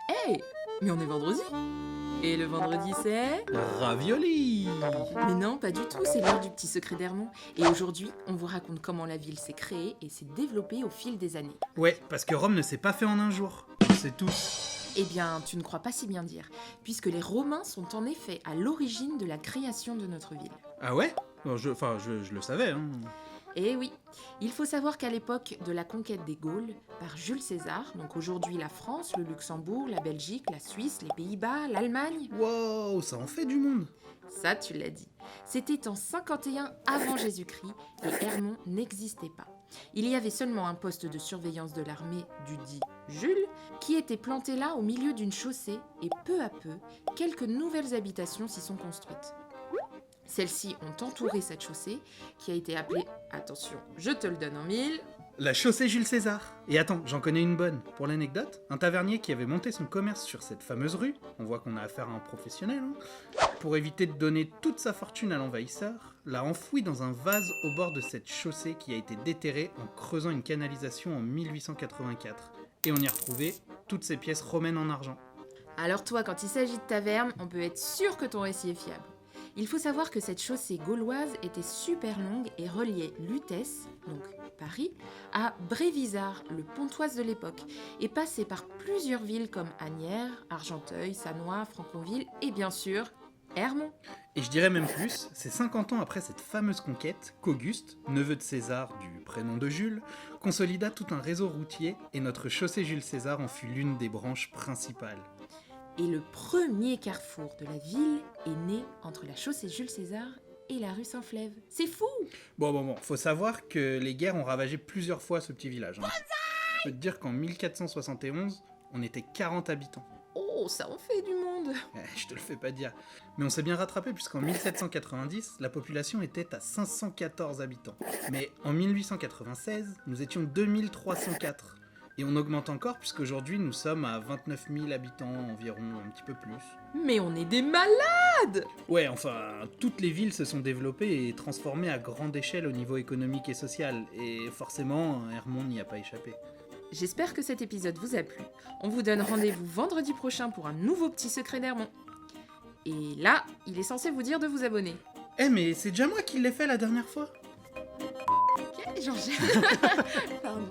Hey, mais on est vendredi. Et le vendredi c'est... Ravioli! Mais non, pas du tout, c'est l'heure du petit secret d'Hermont. Et aujourd'hui, on vous raconte comment la ville s'est créée et s'est développée au fil des années. Ouais, parce que Rome ne s'est pas fait en un jour. On le sait tous. Eh bien, tu ne crois pas si bien dire, puisque les Romains sont en effet à l'origine de la création de notre ville. Ah ouais? Bon, je le savais, hein. Eh oui, il faut savoir qu'à l'époque de la conquête des Gaules, par Jules César, donc aujourd'hui la France, le Luxembourg, la Belgique, la Suisse, les Pays-Bas, l'Allemagne, Wow, ça en fait du monde. ça tu l'as dit. C'était en 51 avant Jésus-Christ et Hermont n'existait pas. Il y avait seulement un poste de surveillance de l'armée du dit Jules qui était planté là au milieu d'une chaussée et peu à peu, quelques nouvelles habitations s'y sont construites. Celles-ci ont entouré cette chaussée qui a été appelée, attention, je te le donne en mille, La chaussée Jules César. Et attends, j'en connais une bonne. Pour l'anecdote, un tavernier qui avait monté son commerce sur cette fameuse rue, on voit qu'on a affaire à un professionnel, hein, pour éviter de donner toute sa fortune à l'envahisseur, l'a enfoui dans un vase au bord de cette chaussée qui a été déterrée en creusant une canalisation en 1884. Et on y a retrouvé toutes ces pièces romaines en argent. Alors toi, quand il s'agit de taverne, on peut être sûr que ton récit est fiable. Il faut savoir que cette chaussée gauloise était super longue et reliait Lutèce, donc Paris, à Brévisard, le Pontoise de l'époque, et passait par plusieurs villes comme Asnières, Argenteuil, Sannois, Franconville et bien sûr, Hermont. Et je dirais même plus, c'est 50 ans après cette fameuse conquête qu'Auguste, neveu de César du prénom de Jules, consolida tout un réseau routier et notre chaussée Jules César en fut l'une des branches principales. Et le premier carrefour de la ville est né entre la chaussée Jules César et la rue Saint-Flève. C'est fou! Bon, faut savoir que les guerres ont ravagé plusieurs fois ce petit village. Hein. Je peux te dire qu'en 1471, on était 40 habitants. Oh, ça en fait du monde! Je te le fais pas dire. Mais on s'est bien rattrapé puisqu'en 1790, la population était à 514 habitants. Mais en 1896, nous étions 2304. Et on augmente encore puisqu'aujourd'hui nous sommes à 29 000 habitants environ, un petit peu plus. Mais on est des malades! Ouais, enfin, toutes les villes se sont développées et transformées à grande échelle au niveau économique et social. Et forcément, Hermont n'y a pas échappé. J'espère que cet épisode vous a plu. On vous donne rendez-vous vendredi prochain pour un nouveau petit secret d'Hermont. Et là, il est censé vous dire de vous abonner. Eh mais c'est déjà moi qui l'ai fait la dernière fois. Ok, Georges. Pardon.